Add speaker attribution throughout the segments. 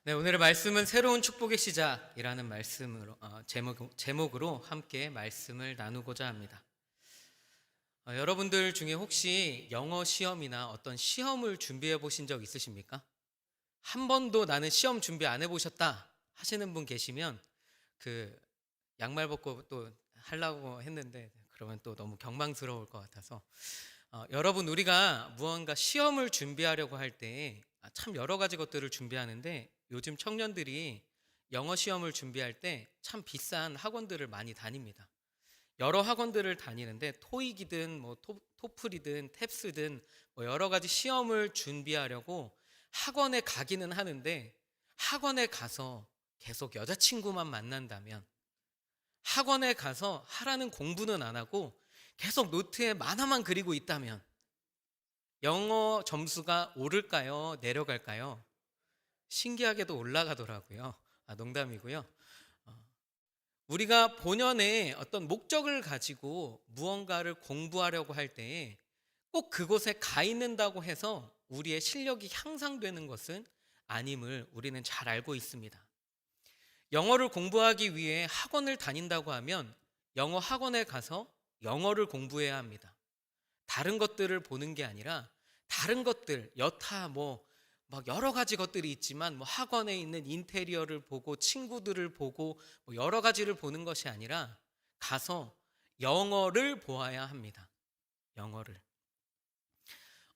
Speaker 1: 네, 오늘의 말씀은 새로운 축복의 시작이라는 제목으로 함께 말씀을 나누고자 합니다. 여러분들 중에 혹시 영어 시험이나 어떤 시험을 준비해 보신 적 있으십니까? 한 번도 나는 시험 준비 안 해보셨다 하시는 분 계시면 그 양말 벗고 또 하려고 했는데 그러면 또 너무 경망스러울 것 같아서 여러분, 우리가 무언가 시험을 준비하려고 할 때 참 여러 가지 것들을 준비하는데, 요즘 청년들이 영어 시험을 준비할 때 참 비싼 학원들을 많이 다닙니다. 여러 학원들을 다니는데 토익이든 토플이든 탭스든 여러 가지 시험을 준비하려고 학원에 가기는 하는데, 학원에 가서 계속 여자친구만 만난다면, 학원에 가서 하라는 공부는 안 하고 계속 노트에 만화만 그리고 있다면 영어 점수가 오를까요? 내려갈까요? 신기하게도 올라가더라고요. 농담이고요. 우리가 본연의 어떤 목적을 가지고 무언가를 공부하려고 할 때에 꼭 그곳에 가 있는다고 해서 우리의 실력이 향상되는 것은 아님을 우리는 잘 알고 있습니다. 영어를 공부하기 위해 학원을 다닌다고 하면 영어 학원에 가서 영어를 공부해야 합니다. 다른 것들을 보는 게 아니라, 다른 것들 여타 막 여러 가지 것들이 있지만 학원에 있는 인테리어를 보고 친구들을 보고 여러 가지를 보는 것이 아니라 가서 영어를 보아야 합니다. 영어를.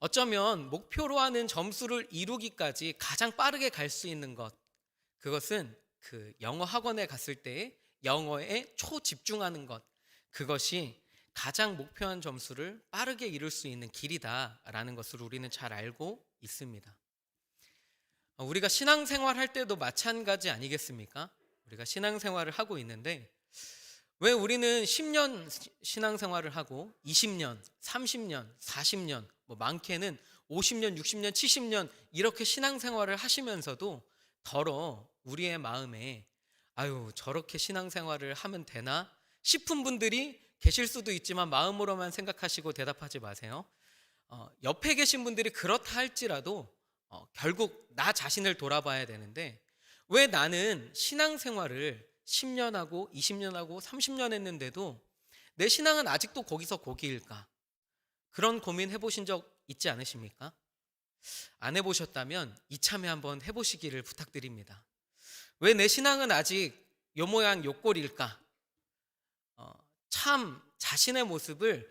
Speaker 1: 어쩌면 목표로 하는 점수를 이루기까지 가장 빠르게 갈 수 있는 것, 그것은 그 영어 학원에 갔을 때 영어에 초집중하는 것, 그것이 가장 목표한 점수를 빠르게 이룰 수 있는 길이다라는 것을 우리는 잘 알고 있습니다. 우리가 신앙생활 할 때도 마찬가지 아니겠습니까? 우리가 신앙생활을 하고 있는데, 왜 우리는 10년 신앙생활을 하고 20년, 30년, 40년, 많게는 50년, 60년, 70년 이렇게 신앙생활을 하시면서도 더러 우리의 마음에 아유, 저렇게 신앙생활을 하면 되나 싶은 분들이 계실 수도 있지만, 마음으로만 생각하시고 대답하지 마세요. 옆에 계신 분들이 그렇다 할지라도 결국 나 자신을 돌아봐야 되는데, 왜 나는 신앙생활을 10년 하고 20년 하고 30년 했는데도 내 신앙은 아직도 거기서 거기일까? 그런 고민 해보신 적 있지 않으십니까? 안 해보셨다면 이참에 한번 해보시기를 부탁드립니다. 왜 내 신앙은 아직 요 모양 요 꼴일까? 참 자신의 모습을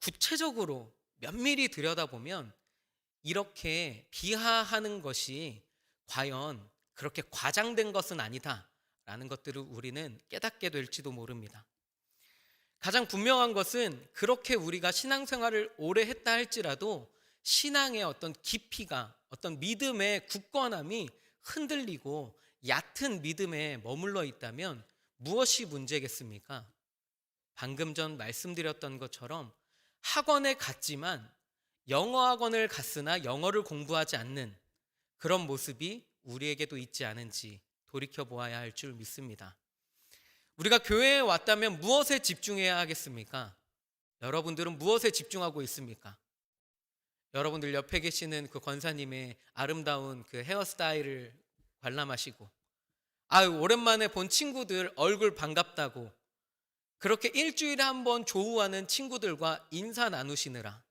Speaker 1: 구체적으로 면밀히 들여다보면 이렇게 비하하는 것이 과연 그렇게 과장된 것은 아니다라는 것들을 우리는 깨닫게 될지도 모릅니다. 가장 분명한 것은, 그렇게 우리가 신앙생활을 오래 했다 할지라도 신앙의 어떤 깊이가, 어떤 믿음의 굳건함이 흔들리고 얕은 믿음에 머물러 있다면 무엇이 문제겠습니까? 방금 전 말씀드렸던 것처럼 학원에 갔지만, 영어 학원을 갔으나 영어를 공부하지 않는 그런 모습이 우리에게도 있지 않은지 돌이켜 보아야 할 줄 믿습니다. 우리가 교회에 왔다면 무엇에 집중해야 하겠습니까? 여러분들은 무엇에 집중하고 있습니까? 여러분들 옆에 계시는 그 권사님의 아름다운 그 헤어스타일을 관람하시고, 아유, 오랜만에 본 친구들 얼굴 반갑다고 그렇게 일주일에 한 번 조우하는 친구들과 인사 나누시느라,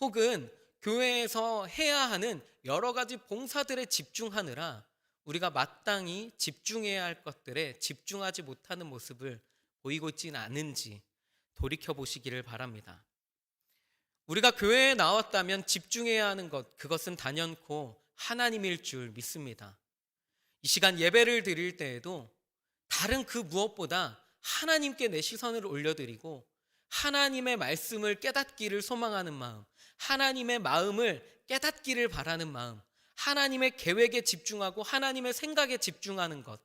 Speaker 1: 혹은 교회에서 해야 하는 여러 가지 봉사들에 집중하느라 우리가 마땅히 집중해야 할 것들에 집중하지 못하는 모습을 보이고 있지는 않은지 돌이켜 보시기를 바랍니다. 우리가 교회에 나왔다면 집중해야 하는 것, 그것은 단연코 하나님일 줄 믿습니다. 이 시간 예배를 드릴 때에도 다른 그 무엇보다 하나님께 내 시선을 올려드리고 하나님의 말씀을 깨닫기를 소망하는 마음, 하나님의 마음을 깨닫기를 바라는 마음, 하나님의 계획에 집중하고 하나님의 생각에 집중하는 것,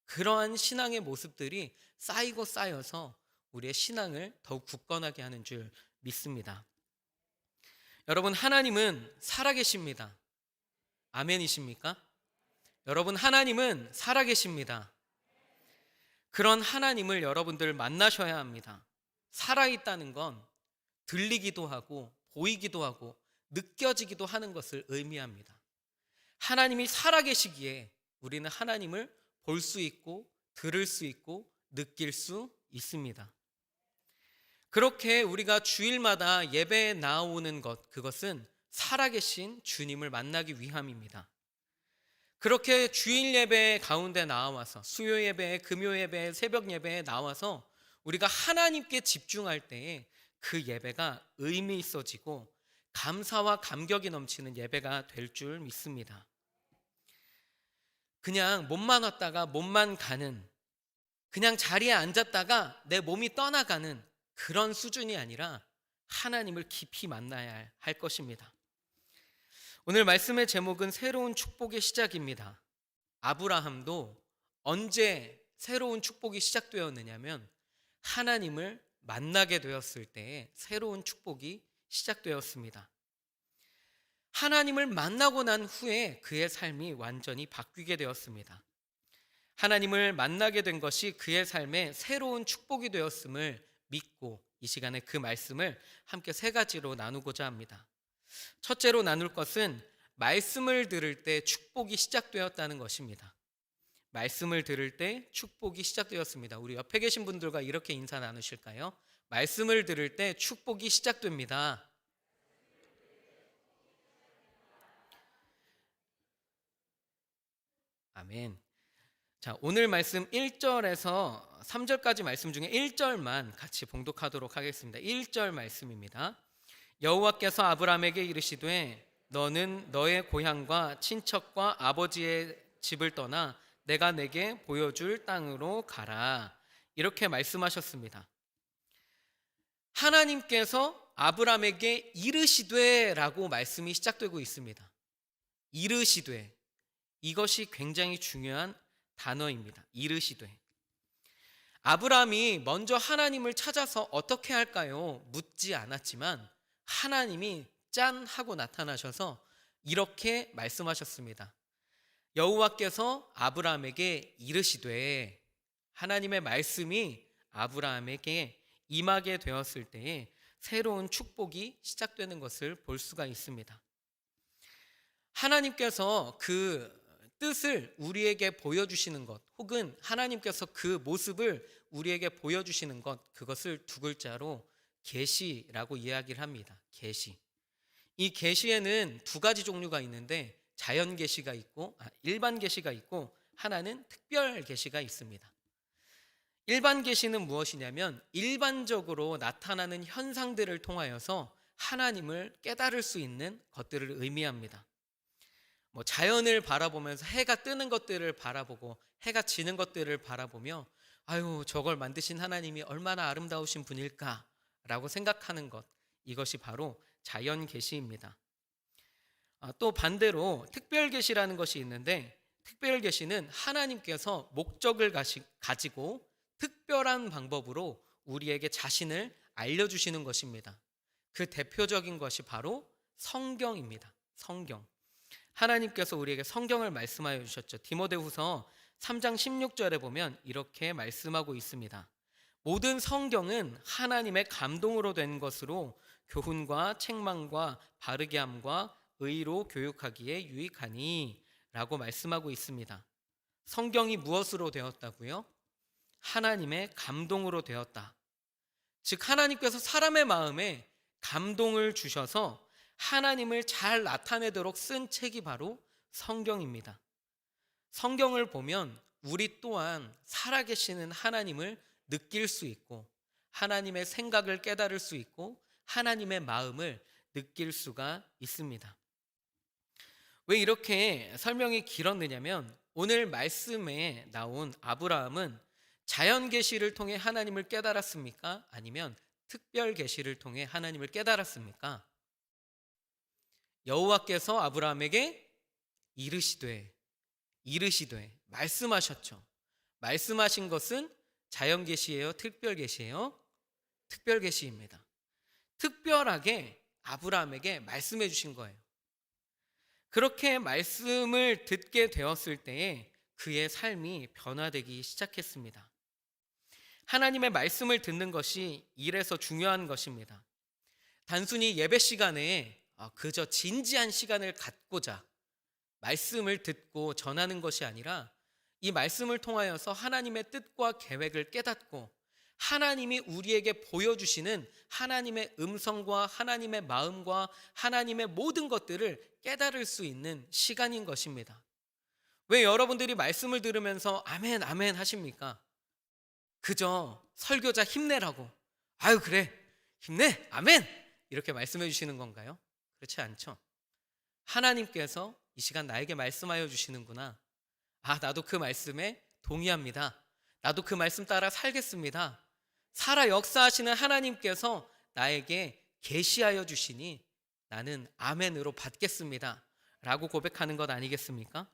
Speaker 1: 그러한 신앙의 모습들이 쌓이고 쌓여서 우리의 신앙을 더욱 굳건하게 하는 줄 믿습니다. 여러분, 하나님은 살아계십니다. 아멘이십니까? 여러분, 하나님은 살아계십니다. 그런 하나님을 여러분들 만나셔야 합니다. 살아있다는 건 들리기도 하고 보이기도 하고 느껴지기도 하는 것을 의미합니다. 하나님이 살아계시기에 우리는 하나님을 볼 수 있고 들을 수 있고 느낄 수 있습니다. 그렇게 우리가 주일마다 예배에 나오는 것, 그것은 살아계신 주님을 만나기 위함입니다. 그렇게 주일 예배 가운데 나와서 수요 예배, 금요 예배, 새벽 예배에 나와서 우리가 하나님께 집중할 때에 그 예배가 의미 있어지고 감사와 감격이 넘치는 예배가 될 줄 믿습니다. 그냥 몸만 왔다가 몸만 가는, 그냥 자리에 앉았다가 내 몸이 떠나가는 그런 수준이 아니라 하나님을 깊이 만나야 할 것입니다. 오늘 말씀의 제목은 새로운 축복의 시작입니다. 아브라함도 언제 새로운 축복이 시작되었느냐면 하나님을 만나게 되었을 때에 새로운 축복이 시작되었습니다. 하나님을 만나고 난 후에 그의 삶이 완전히 바뀌게 되었습니다. 하나님을 만나게 된 것이 그의 삶에 새로운 축복이 되었음을 믿고 이 시간에 그 말씀을 함께 세 가지로 나누고자 합니다. 첫째로 나눌 것은 말씀을 들을 때 축복이 시작되었다는 것입니다. 말씀을 들을 때 축복이 시작되었습니다. 우리 옆에 계신 분들과 이렇게 인사 나누실까요? 말씀을 들을 때 축복이 시작됩니다. 아멘. 자, 오늘 말씀 1절에서 3절까지 말씀 중에 1절만 같이 봉독하도록 하겠습니다. 1절 말씀입니다. 여호와께서 아브라함에게 이르시되 너는 너의 고향과 친척과 아버지의 집을 떠나 내가 내게 보여줄 땅으로 가라. 이렇게 말씀하셨습니다. 하나님께서 아브라함에게 이르시되라고 말씀이 시작되고 있습니다. 이르시되, 이것이 굉장히 중요한 단어입니다. 이르시되. 아브라함이 먼저 하나님을 찾아서 어떻게 할까요? 묻지 않았지만 하나님이 짠 하고 나타나셔서 이렇게 말씀하셨습니다. 여호와께서 아브라함에게 이르시되, 하나님의 말씀이 아브라함에게 임하게 되었을 때에 새로운 축복이 시작되는 것을 볼 수가 있습니다. 하나님께서 그 뜻을 우리에게 보여주시는 것, 혹은 하나님께서 그 모습을 우리에게 보여주시는 것, 그것을 두 글자로 계시라고 이야기를 합니다. 계시. 이 계시에는 두 가지 종류가 있는데 자연 계시가 있고 일반 계시가 있고 하나는 특별 계시가 있습니다. 일반 계시는 무엇이냐면 일반적으로 나타나는 현상들을 통하여서 하나님을 깨달을 수 있는 것들을 의미합니다. 자연을 바라보면서 해가 뜨는 것들을 바라보고 해가 지는 것들을 바라보며 아유, 저걸 만드신 하나님이 얼마나 아름다우신 분일까라고 생각하는 것, 이것이 바로 자연 계시입니다. 또 반대로 특별 계시라는 것이 있는데 특별 계시는 하나님께서 목적을 가지고 특별한 방법으로 우리에게 자신을 알려주시는 것입니다. 그 대표적인 것이 바로 성경입니다. 성경. 하나님께서 우리에게 성경을 말씀하여 주셨죠. 디모데후서 3장 16절에 보면 이렇게 말씀하고 있습니다. 모든 성경은 하나님의 감동으로 된 것으로 교훈과 책망과 바르게 함과 의로 교육하기에 유익하니 라고 말씀하고 있습니다. 성경이 무엇으로 되었다고요? 하나님의 감동으로 되었다. 즉 하나님께서 사람의 마음에 감동을 주셔서 하나님을 잘 나타내도록 쓴 책이 바로 성경입니다. 성경을 보면 우리 또한 살아계시는 하나님을 느낄 수 있고 하나님의 생각을 깨달을 수 있고 하나님의 마음을 느낄 수가 있습니다. 왜 이렇게 설명이 길었느냐면 오늘 말씀에 나온 아브라함은 자연 계시를 통해 하나님을 깨달았습니까? 아니면 특별 계시를 통해 하나님을 깨달았습니까? 여호와께서 아브라함에게 이르시되 말씀하셨죠. 말씀하신 것은 자연 계시예요? 특별 계시예요? 특별 계시입니다. 특별하게 아브라함에게 말씀해 주신 거예요. 그렇게 말씀을 듣게 되었을 때에 그의 삶이 변화되기 시작했습니다. 하나님의 말씀을 듣는 것이 이래서 중요한 것입니다. 단순히 예배 시간에 그저 진지한 시간을 갖고자 말씀을 듣고 전하는 것이 아니라 이 말씀을 통하여서 하나님의 뜻과 계획을 깨닫고 하나님이 우리에게 보여주시는 하나님의 음성과 하나님의 마음과 하나님의 모든 것들을 깨달을 수 있는 시간인 것입니다. 왜 여러분들이 말씀을 들으면서 아멘 아멘 하십니까? 그저 설교자 힘내라고 아유 그래 힘내 아멘 이렇게 말씀해 주시는 건가요? 그렇지 않죠. 하나님께서 이 시간 나에게 말씀하여 주시는구나. 아, 나도 그 말씀에 동의합니다. 나도 그 말씀 따라 살겠습니다. 살아 역사하시는 하나님께서 나에게 계시하여 주시니 나는 아멘으로 받겠습니다. 라고 고백하는 것 아니겠습니까?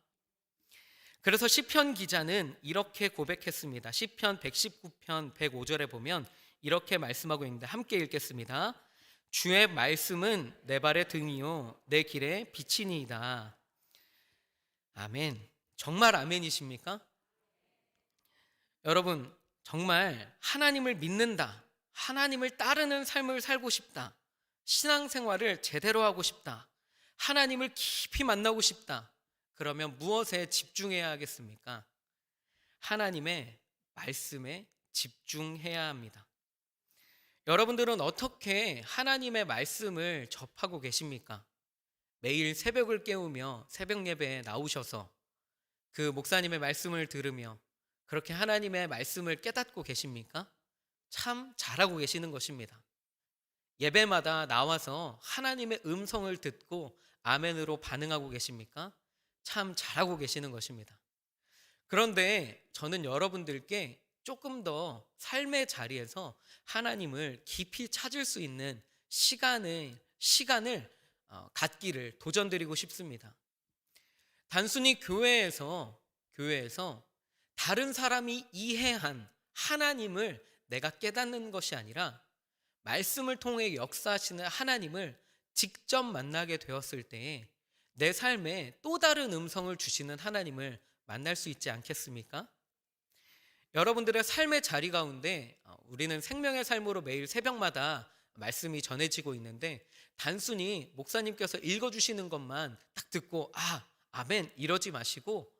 Speaker 1: 그래서 시편 기자는 이렇게 고백했습니다. 시편 119편 105절에 보면 이렇게 말씀하고 있는데 함께 읽겠습니다. 주의 말씀은 내 발의 등이요 내 길의 빛이니이다. 아멘. 정말 아멘이십니까? 여러분, 정말 하나님을 믿는다, 하나님을 따르는 삶을 살고 싶다, 신앙생활을 제대로 하고 싶다, 하나님을 깊이 만나고 싶다, 그러면 무엇에 집중해야 하겠습니까? 하나님의 말씀에 집중해야 합니다. 여러분들은 어떻게 하나님의 말씀을 접하고 계십니까? 매일 새벽을 깨우며 새벽 예배에 나오셔서 그 목사님의 말씀을 들으며 그렇게 하나님의 말씀을 깨닫고 계십니까? 참 잘하고 계시는 것입니다. 예배마다 나와서 하나님의 음성을 듣고 아멘으로 반응하고 계십니까? 참 잘하고 계시는 것입니다. 그런데 저는 여러분들께 조금 더 삶의 자리에서 하나님을 깊이 찾을 수 있는 시간을 갖기를 도전드리고 싶습니다. 단순히 교회에서 다른 사람이 이해한 하나님을 내가 깨닫는 것이 아니라 말씀을 통해 역사하시는 하나님을 직접 만나게 되었을 때에 내 삶에 또 다른 음성을 주시는 하나님을 만날 수 있지 않겠습니까? 여러분들의 삶의 자리 가운데 우리는 생명의 삶으로 매일 새벽마다 말씀이 전해지고 있는데 단순히 목사님께서 읽어주시는 것만 딱 듣고 아멘 이러지 마시고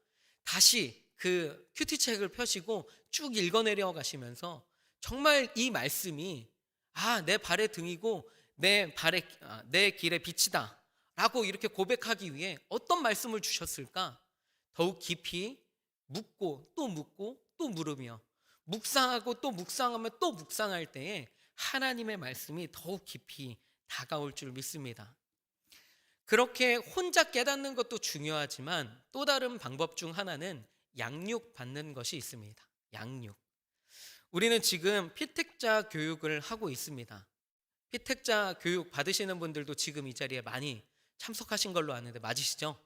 Speaker 1: 다시 그 큐티책을 펴시고 쭉 읽어내려 가시면서 정말 이 말씀이 내 발의 등이고 내 길의 빛이다 라고 이렇게 고백하기 위해 어떤 말씀을 주셨을까? 더욱 깊이 묻고 또 물으며 묵상하고 또 묵상하며 또 묵상할 때에 하나님의 말씀이 더욱 깊이 다가올 줄 믿습니다. 그렇게 혼자 깨닫는 것도 중요하지만 또 다른 방법 중 하나는 양육받는 것이 있습니다. 양육. 우리는 지금 피택자 교육을 하고 있습니다. 피택자 교육 받으시는 분들도 지금 이 자리에 많이 참석하신 걸로 아는데 맞으시죠?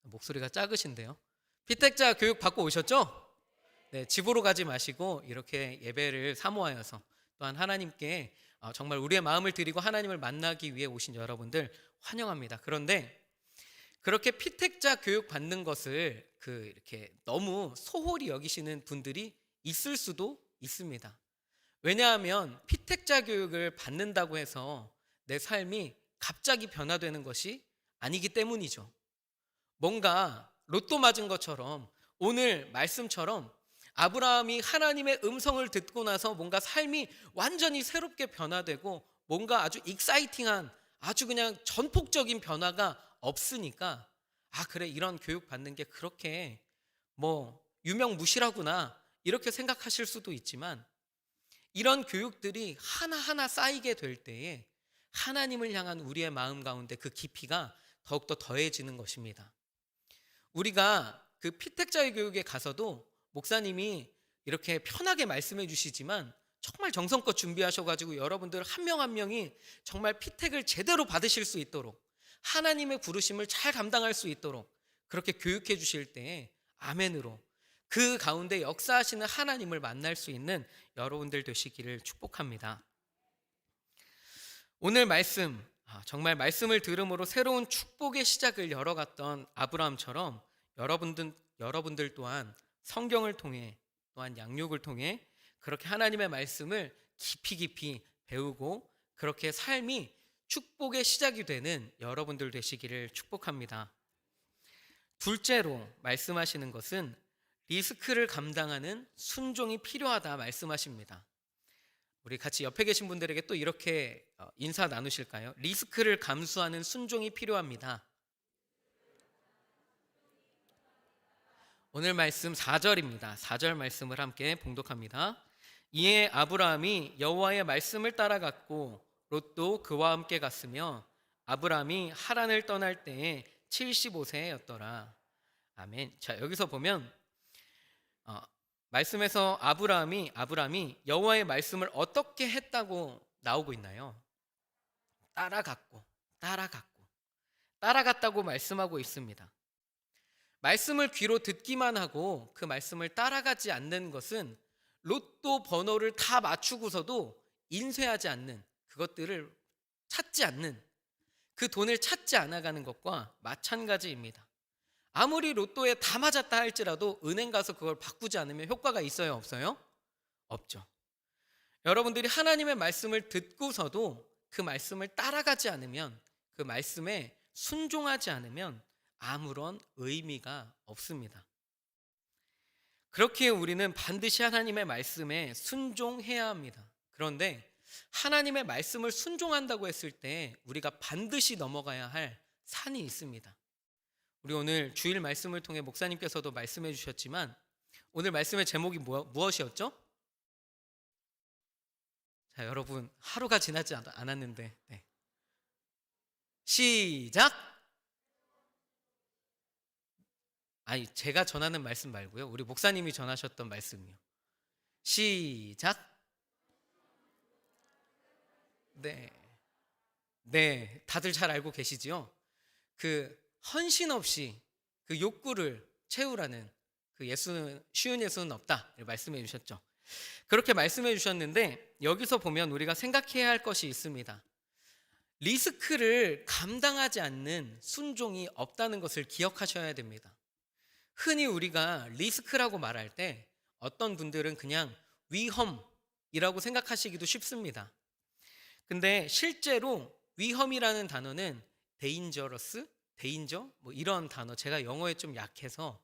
Speaker 1: 목소리가 작으신데요. 피택자 교육 받고 오셨죠? 네, 집으로 가지 마시고 이렇게 예배를 사모하여서 또한 하나님께 정말 우리의 마음을 드리고 하나님을 만나기 위해 오신 여러분들 환영합니다. 그런데 그렇게 피택자 교육 받는 것을 이렇게 너무 소홀히 여기시는 분들이 있을 수도 있습니다. 왜냐하면 피택자 교육을 받는다고 해서 내 삶이 갑자기 변화되는 것이 아니기 때문이죠. 뭔가 로또 맞은 것처럼 오늘 말씀처럼 아브라함이 하나님의 음성을 듣고 나서 뭔가 삶이 완전히 새롭게 변화되고 뭔가 아주 익사이팅한 아주 그냥 전폭적인 변화가 없으니까 그래 이런 교육 받는 게 그렇게 유명무실하구나 이렇게 생각하실 수도 있지만 이런 교육들이 하나하나 쌓이게 될 때에 하나님을 향한 우리의 마음 가운데 그 깊이가 더욱더 더해지는 것입니다. 우리가 그 피택자의 교육에 가서도 목사님이 이렇게 편하게 말씀해 주시지만 정말 정성껏 준비하셔가지고 여러분들 한 명 한 명이 정말 피택을 제대로 받으실 수 있도록 하나님의 부르심을 잘 감당할 수 있도록 그렇게 교육해 주실 때 아멘으로 그 가운데 역사하시는 하나님을 만날 수 있는 여러분들 되시기를 축복합니다. 오늘 말씀 정말 말씀을 들음으로 새로운 축복의 시작을 열어갔던 아브라함처럼 여러분들 또한 성경을 통해 또한 양육을 통해 그렇게 하나님의 말씀을 깊이 배우고 그렇게 삶이 축복의 시작이 되는 여러분들 되시기를 축복합니다. 둘째로 말씀하시는 것은 리스크를 감당하는 순종이 필요하다 말씀하십니다. 우리 같이 옆에 계신 분들에게 또 이렇게 인사 나누실까요? 리스크를 감수하는 순종이 필요합니다. 오늘 말씀 4절입니다. 4절 말씀을 함께 봉독합니다. 이에 아브라함이 여호와의 말씀을 따라갔고 롯도 그와 함께 갔으며 아브라함이 하란을 떠날 때에 75세였더라. 아멘. 자, 여기서 보면 말씀에서 아브라함이 여호와의 말씀을 어떻게 했다고 나오고 있나요? 따라갔다고 말씀하고 있습니다. 말씀을 귀로 듣기만 하고 그 말씀을 따라가지 않는 것은 로또 번호를 다 맞추고서도 인쇄하지 않는, 그것들을 찾지 않는, 그 돈을 찾지 않아가는 것과 마찬가지입니다. 아무리 로또에 다 맞았다 할지라도 은행 가서 그걸 바꾸지 않으면 효과가 있어요, 없어요? 없죠. 여러분들이 하나님의 말씀을 듣고서도 그 말씀을 따라가지 않으면, 그 말씀에 순종하지 않으면 아무런 의미가 없습니다. 그렇기에 우리는 반드시 하나님의 말씀에 순종해야 합니다. 그런데 하나님의 말씀을 순종한다고 했을 때 우리가 반드시 넘어가야 할 산이 있습니다. 우리 오늘 주일 말씀을 통해 목사님께서도 말씀해 주셨지만 오늘 말씀의 제목이 무엇이었죠? 자, 여러분 하루가 지나지 않았는데 시작! 아니, 제가 전하는 말씀 말고요. 우리 목사님이 전하셨던 말씀이요. 시작! 네, 다들 잘 알고 계시지요? 그 헌신 없이 그 욕구를 채우라는 그 쉬운 예수는 없다 말씀해 주셨죠. 그렇게 말씀해 주셨는데 여기서 보면 우리가 생각해야 할 것이 있습니다. 리스크를 감당하지 않는 순종이 없다는 것을 기억하셔야 됩니다. 흔히 우리가 리스크라고 말할 때 어떤 분들은 그냥 위험이라고 생각하시기도 쉽습니다. 근데 실제로 위험이라는 단어는 dangerous, danger 뭐 이런 단어, 제가 영어에 좀 약해서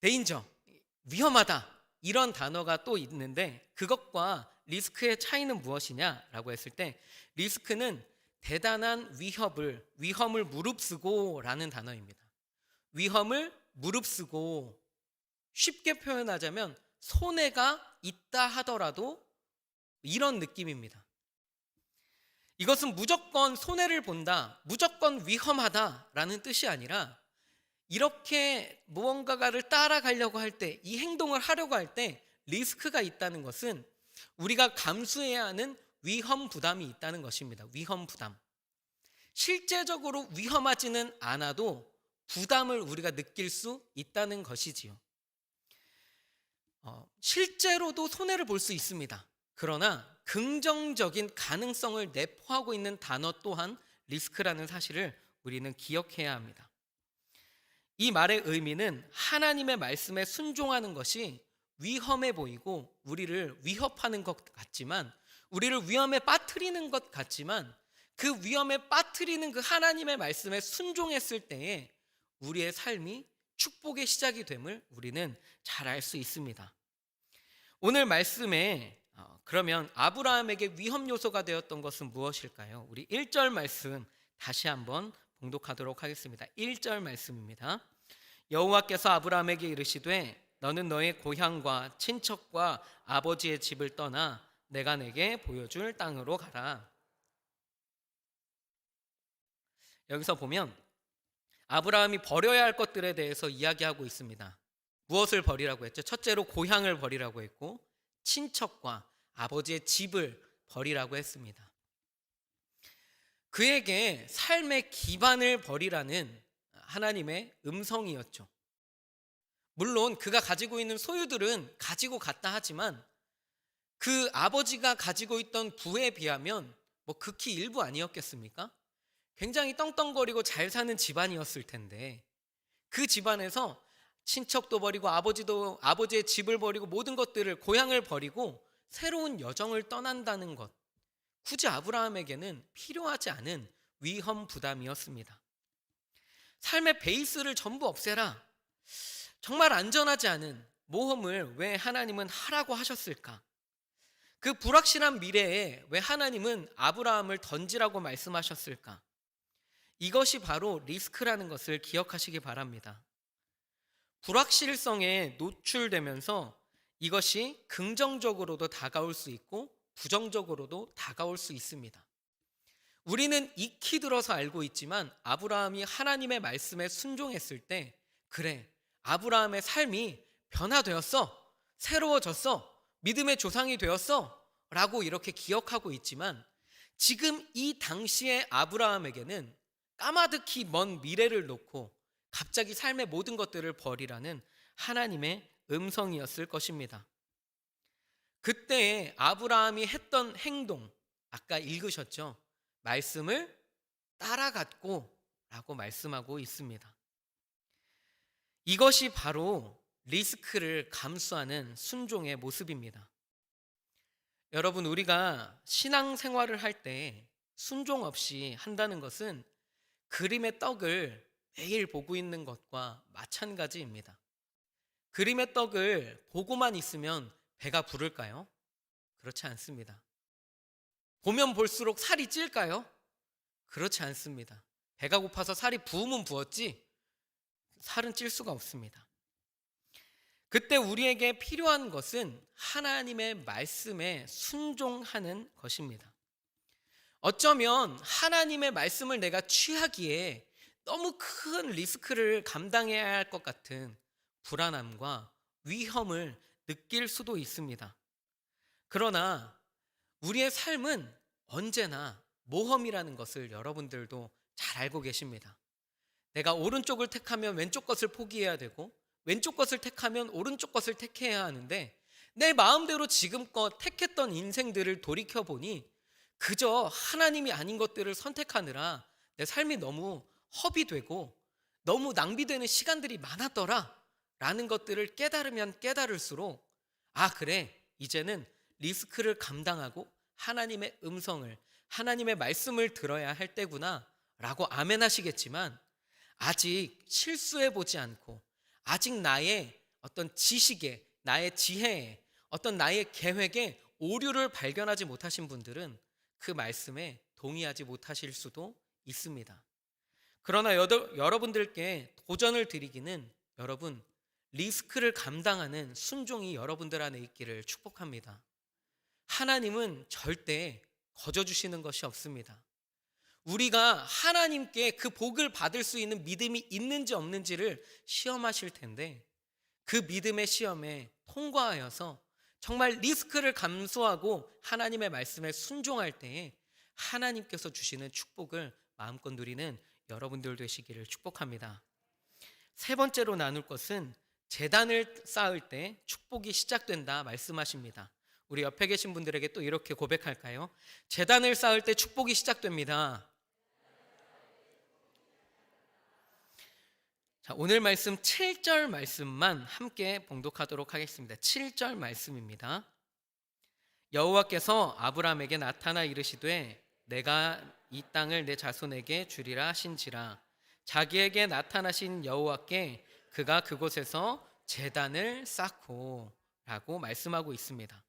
Speaker 1: danger, 위험하다 이런 단어가 또 있는데 그것과 리스크의 차이는 무엇이냐라고 했을 때 리스크는 대단한 위험을 무릅쓰고 라는 단어입니다. 위험을 무릅쓰고, 쉽게 표현하자면 손해가 있다 하더라도 이런 느낌입니다. 이것은 무조건 손해를 본다, 무조건 위험하다라는 뜻이 아니라 이렇게 무언가를 따라가려고 할 때, 이 행동을 하려고 할 때 리스크가 있다는 것은 우리가 감수해야 하는 위험 부담이 있다는 것입니다. 위험 부담. 실제적으로 위험하지는 않아도 부담을 우리가 느낄 수 있다는 것이지요. 실제로도 손해를 볼 수 있습니다. 그러나 긍정적인 가능성을 내포하고 있는 단어 또한 리스크라는 사실을 우리는 기억해야 합니다. 이 말의 의미는 하나님의 말씀에 순종하는 것이 위험해 보이고 우리를 위협하는 것 같지만, 우리를 위험에 빠뜨리는 것 같지만, 그 위험에 빠뜨리는 그 하나님의 말씀에 순종했을 때에 우리의 삶이 축복의 시작이 됨을 우리는 잘 알 수 있습니다. 오늘 말씀에 그러면 아브라함에게 위험 요소가 되었던 것은 무엇일까요? 우리 1절 말씀 다시 한번 봉독하도록 하겠습니다. 1절 말씀입니다. 여호와께서 아브라함에게 이르시되 너는 너의 고향과 친척과 아버지의 집을 떠나 내가 내게 보여줄 땅으로 가라. 여기서 보면 아브라함이 버려야 할 것들에 대해서 이야기하고 있습니다. 무엇을 버리라고 했죠? 첫째로 고향을 버리라고 했고 친척과 아버지의 집을 버리라고 했습니다. 그에게 삶의 기반을 버리라는 하나님의 음성이었죠. 물론 그가 가지고 있는 소유들은 가지고 갔다 하지만 그 아버지가 가지고 있던 부에 비하면 극히 일부 아니었겠습니까? 굉장히 떵떵거리고 잘 사는 집안이었을 텐데 그 집안에서 친척도 버리고 아버지의 집을 버리고 모든 것들을, 고향을 버리고 새로운 여정을 떠난다는 것, 굳이 아브라함에게는 필요하지 않은 위험 부담이었습니다. 삶의 베이스를 전부 없애라. 정말 안전하지 않은 모험을 왜 하나님은 하라고 하셨을까? 그 불확실한 미래에 왜 하나님은 아브라함을 던지라고 말씀하셨을까? 이것이 바로 리스크라는 것을 기억하시기 바랍니다. 불확실성에 노출되면서 이것이 긍정적으로도 다가올 수 있고 부정적으로도 다가올 수 있습니다. 우리는 익히 들어서 알고 있지만 아브라함이 하나님의 말씀에 순종했을 때, 그래, 아브라함의 삶이 변화되었어, 새로워졌어, 믿음의 조상이 되었어 라고 이렇게 기억하고 있지만, 지금 이 당시의 아브라함에게는 까마득히 먼 미래를 놓고 갑자기 삶의 모든 것들을 버리라는 하나님의 음성이었을 것입니다. 그때에 아브라함이 했던 행동, 아까 읽으셨죠? 말씀을 따라갔고 라고 말씀하고 있습니다. 이것이 바로 리스크를 감수하는 순종의 모습입니다. 여러분, 우리가 신앙생활을 할 때 순종 없이 한다는 것은 그림의 떡을 매일 보고 있는 것과 마찬가지입니다. 그림의 떡을 보고만 있으면 배가 부를까요? 그렇지 않습니다. 보면 볼수록 살이 찔까요? 그렇지 않습니다. 배가 고파서 살이 부으면 부었지 살은 찔 수가 없습니다. 그때 우리에게 필요한 것은 하나님의 말씀에 순종하는 것입니다. 어쩌면 하나님의 말씀을 내가 취하기에 너무 큰 리스크를 감당해야 할 것 같은 불안함과 위험을 느낄 수도 있습니다. 그러나 우리의 삶은 언제나 모험이라는 것을 여러분들도 잘 알고 계십니다. 내가 오른쪽을 택하면 왼쪽 것을 포기해야 되고, 왼쪽 것을 택하면 오른쪽 것을 택해야 하는데, 내 마음대로 지금껏 택했던 인생들을 돌이켜보니 그저 하나님이 아닌 것들을 선택하느라 내 삶이 너무 허비되고 너무 낭비되는 시간들이 많았더라 라는 것들을 깨달으면 깨달을수록, 아, 그래, 이제는 리스크를 감당하고 하나님의 음성을, 하나님의 말씀을 들어야 할 때구나 라고 아멘 하시겠지만, 아직 실수해보지 않고 아직 나의 어떤 지식에, 나의 지혜에, 어떤 나의 계획에 오류를 발견하지 못하신 분들은 그 말씀에 동의하지 못하실 수도 있습니다. 그러나 여러분들께 도전을 드리기는, 여러분, 리스크를 감당하는 순종이 여러분들 안에 있기를 축복합니다. 하나님은 절대 거저주시는 것이 없습니다. 우리가 하나님께 그 복을 받을 수 있는 믿음이 있는지 없는지를 시험하실 텐데, 그 믿음의 시험에 통과하여서 정말 리스크를 감수하고 하나님의 말씀에 순종할 때에 하나님께서 주시는 축복을 마음껏 누리는 여러분들 되시기를 축복합니다. 세 번째로 나눌 것은 제단을 쌓을 때 축복이 시작된다 말씀하십니다. 우리 옆에 계신 분들에게 또 이렇게 고백할까요? 제단을 쌓을 때 축복이 시작됩니다. 자, 오늘 말씀 7절 말씀만 함께 봉독하도록 하겠습니다. 7절 말씀입니다. 여호와께서 아브라함에게 나타나 이르시되 내가 이 땅을 내 자손에게 주리라 하신지라. 자기에게 나타나신 여호와께 그가 그곳에서 제단을 쌓고 라고 말씀하고 있습니다.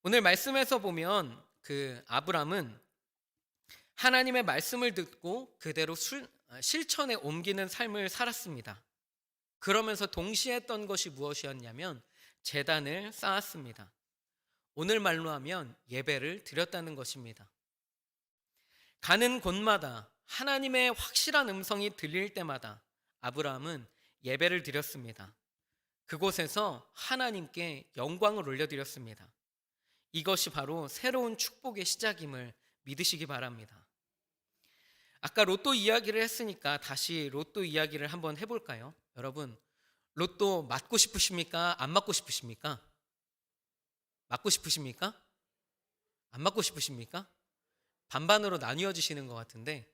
Speaker 1: 오늘 말씀에서 보면 그 아브람은 하나님의 말씀을 듣고 그대로 실천에 옮기는 삶을 살았습니다. 그러면서 동시에 했던 것이 무엇이었냐면 제단을 쌓았습니다. 오늘 말로 하면 예배를 드렸다는 것입니다. 가는 곳마다 하나님의 확실한 음성이 들릴 때마다 아브라함은 예배를 드렸습니다. 그곳에서 하나님께 영광을 올려드렸습니다. 이것이 바로 새로운 축복의 시작임을 믿으시기 바랍니다. 아까 로또 이야기를 했으니까 다시 로또 이야기를 한번 해볼까요? 여러분, 로또 맞고 싶으십니까? 안 맞고 싶으십니까? 맞고 싶으십니까? 안 맞고 싶으십니까? 반반으로 나뉘어지시는 것 같은데,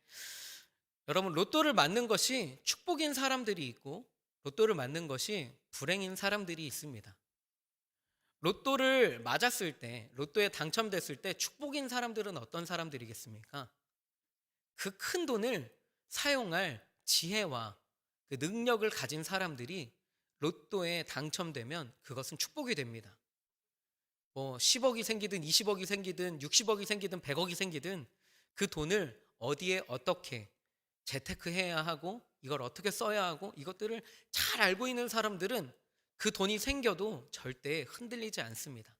Speaker 1: 여러분, 로또를 맞는 것이 축복인 사람들이 있고 로또를 맞는 것이 불행인 사람들이 있습니다. 로또를 맞았을 때, 로또에 당첨됐을 때 축복인 사람들은 어떤 사람들이겠습니까? 그 큰 돈을 사용할 지혜와 그 능력을 가진 사람들이 로또에 당첨되면 그것은 축복이 됩니다. 뭐 10억이 생기든 20억이 생기든 60억이 생기든 100억이 생기든 그 돈을 어디에 어떻게 재테크해야 하고 이걸 어떻게 써야 하고 이것들을 잘 알고 있는 사람들은 그 돈이 생겨도 절대 흔들리지 않습니다.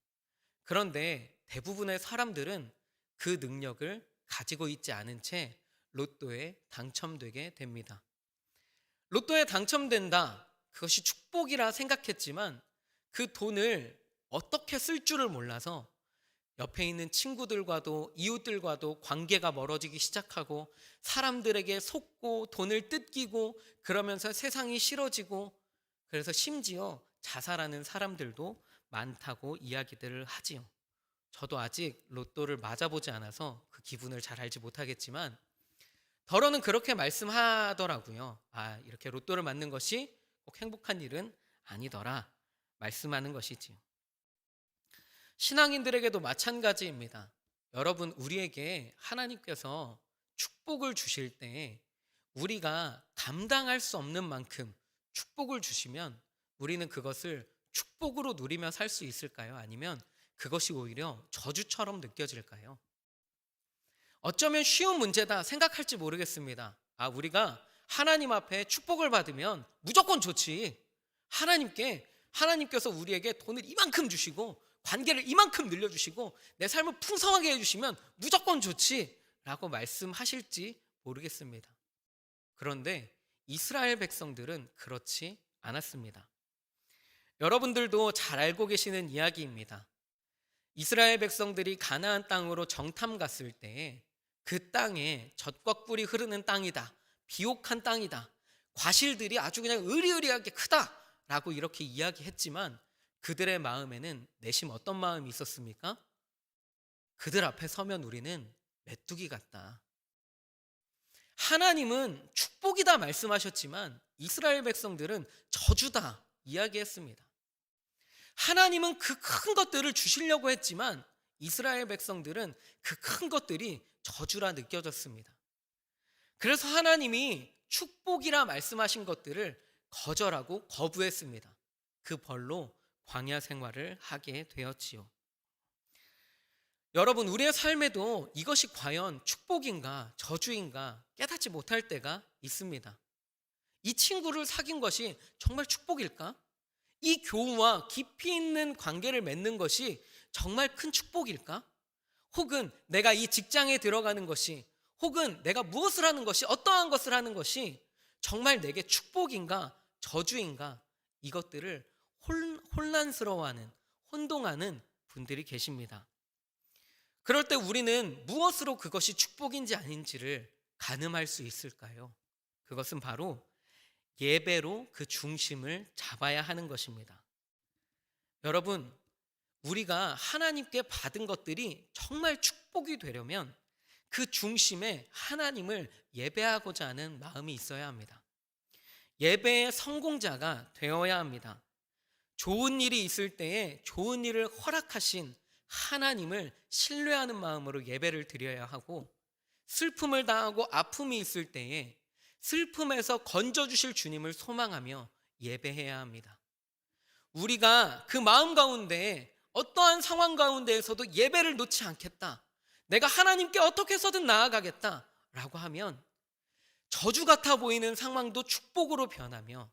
Speaker 1: 그런데 대부분의 사람들은 그 능력을 가지고 있지 않은 채 로또에 당첨되게 됩니다. 로또에 당첨된다. 그것이 축복이라 생각했지만 그 돈을 어떻게 쓸 줄을 몰라서 옆에 있는 친구들과도 이웃들과도 관계가 멀어지기 시작하고 사람들에게 속고 돈을 뜯기고 그러면서 세상이 싫어지고 그래서 심지어 자살하는 사람들도 많다고 이야기들을 하지요. 저도 아직 로또를 맞아보지 않아서 그 기분을 잘 알지 못하겠지만 더러는 그렇게 말씀하더라고요. 이렇게 로또를 맞는 것이 꼭 행복한 일은 아니더라 말씀하는 것이지요. 신앙인들에게도 마찬가지입니다. 여러분, 우리에게 하나님께서 축복을 주실 때 우리가 감당할 수 없는 만큼 축복을 주시면 우리는 그것을 축복으로 누리며 살 수 있을까요? 아니면 그것이 오히려 저주처럼 느껴질까요? 어쩌면 쉬운 문제다 생각할지 모르겠습니다. 우리가 하나님 앞에 축복을 받으면 무조건 좋지. 하나님께서 우리에게 돈을 이만큼 주시고 관계를 이만큼 늘려주시고 내 삶을 풍성하게 해주시면 무조건 좋지 라고 말씀하실지 모르겠습니다. 그런데 이스라엘 백성들은 그렇지 않았습니다. 여러분들도 잘 알고 계시는 이야기입니다. 이스라엘 백성들이 가나안 땅으로 정탐 갔을 때 그 땅에 젖과 꿀이 흐르는 땅이다. 비옥한 땅이다. 과실들이 아주 그냥 으리으리하게 크다라고 이렇게 이야기했지만 그들의 마음에는 내심 어떤 마음이 있었습니까? 그들 앞에 서면 우리는 메뚜기 같다. 하나님은 축복이다 말씀하셨지만 이스라엘 백성들은 저주다 이야기했습니다. 하나님은 그 큰 것들을 주시려고 했지만 이스라엘 백성들은 그 큰 것들이 저주라 느껴졌습니다. 그래서 하나님이 축복이라 말씀하신 것들을 거절하고 거부했습니다. 그 벌로 광야 생활을 하게 되었지요. 여러분, 우리의 삶에도 이것이 과연 축복인가 저주인가 깨닫지 못할 때가 있습니다. 이 친구를 사귄 것이 정말 축복일까? 이 교우와 깊이 있는 관계를 맺는 것이 정말 큰 축복일까? 혹은 내가 이 직장에 들어가는 것이 혹은 내가 무엇을 하는 것이 어떠한 것을 하는 것이 정말 내게 축복인가 저주인가 이것들을 혼란스러워하는 혼동하는 분들이 계십니다. 그럴 때 우리는 무엇으로 그것이 축복인지 아닌지를 가늠할 수 있을까요? 그것은 바로 예배로 그 중심을 잡아야 하는 것입니다. 여러분, 우리가 하나님께 받은 것들이 정말 축복이 되려면 그 중심에 하나님을 예배하고자 하는 마음이 있어야 합니다. 예배의 성공자가 되어야 합니다. 좋은 일이 있을 때에 좋은 일을 허락하신 하나님을 신뢰하는 마음으로 예배를 드려야 하고 슬픔을 당하고 아픔이 있을 때에 슬픔에서 건져주실 주님을 소망하며 예배해야 합니다. 우리가 그 마음 가운데 어떠한 상황 가운데에서도 예배를 놓지 않겠다. 내가 하나님께 어떻게 해서든 나아가겠다 라고 하면 저주 같아 보이는 상황도 축복으로 변하며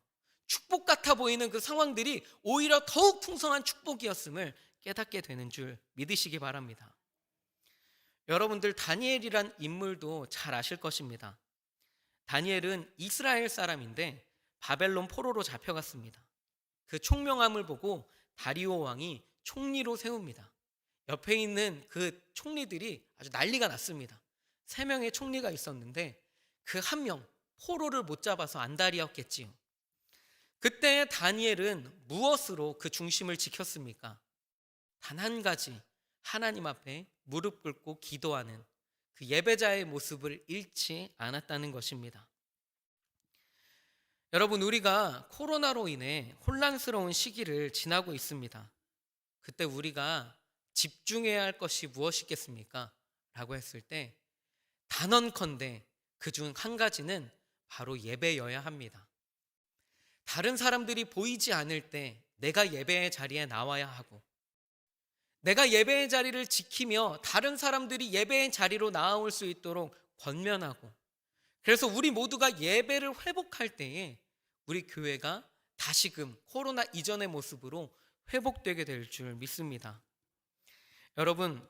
Speaker 1: 축복 같아 보이는 그 상황들이 오히려 더욱 풍성한 축복이었음을 깨닫게 되는 줄 믿으시기 바랍니다. 여러분들 다니엘이란 인물도 잘 아실 것입니다. 다니엘은 이스라엘 사람인데 바벨론 포로로 잡혀갔습니다. 그 총명함을 보고 다리오 왕이 총리로 세웁니다. 옆에 있는 그 총리들이 아주 난리가 났습니다. 3명의 총리가 있었는데 그 한 명 포로를 못 잡아서 안달이었겠지요. 그때 다니엘은 무엇으로 그 중심을 지켰습니까? 단 한 가지, 하나님 앞에 무릎 꿇고 기도하는 그 예배자의 모습을 잃지 않았다는 것입니다. 여러분, 우리가 코로나로 인해 혼란스러운 시기를 지나고 있습니다. 그때 우리가 집중해야 할 것이 무엇이겠습니까? 라고 했을 때 단언컨대 그중 한 가지는 바로 예배여야 합니다. 다른 사람들이 보이지 않을 때 내가 예배의 자리에 나와야 하고, 내가 예배의 자리를 지키며 다른 사람들이 예배의 자리로 나아올 수 있도록 권면하고, 그래서 우리 모두가 예배를 회복할 때에 우리 교회가 다시금 코로나 이전의 모습으로 회복되게 될 줄 믿습니다. 여러분,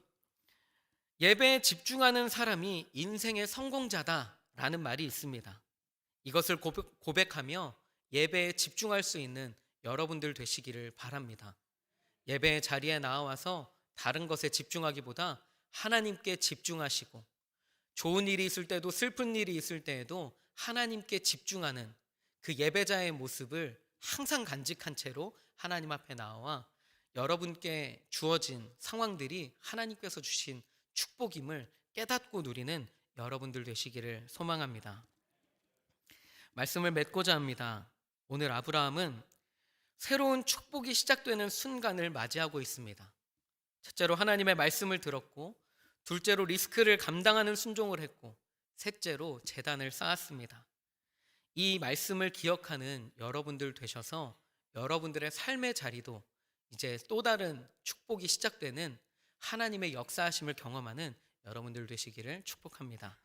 Speaker 1: 예배에 집중하는 사람이 인생의 성공자다라는 말이 있습니다. 이것을 고백하며 예배에 집중할 수 있는 여러분들 되시기를 바랍니다. 예배의 자리에 나와서 다른 것에 집중하기보다 하나님께 집중하시고, 좋은 일이 있을 때도 슬픈 일이 있을 때에도 하나님께 집중하는 그 예배자의 모습을 항상 간직한 채로 하나님 앞에 나와 여러분께 주어진 상황들이 하나님께서 주신 축복임을 깨닫고 누리는 여러분들 되시기를 소망합니다. 말씀을 맺고자 합니다. 오늘 아브라함은 새로운 축복이 시작되는 순간을 맞이하고 있습니다. 첫째로 하나님의 말씀을 들었고, 둘째로 리스크를 감당하는 순종을 했고, 셋째로 제단을 쌓았습니다. 이 말씀을 기억하는 여러분들 되셔서 여러분들의 삶의 자리도 이제 또 다른 축복이 시작되는 하나님의 역사하심을 경험하는 여러분들 되시기를 축복합니다.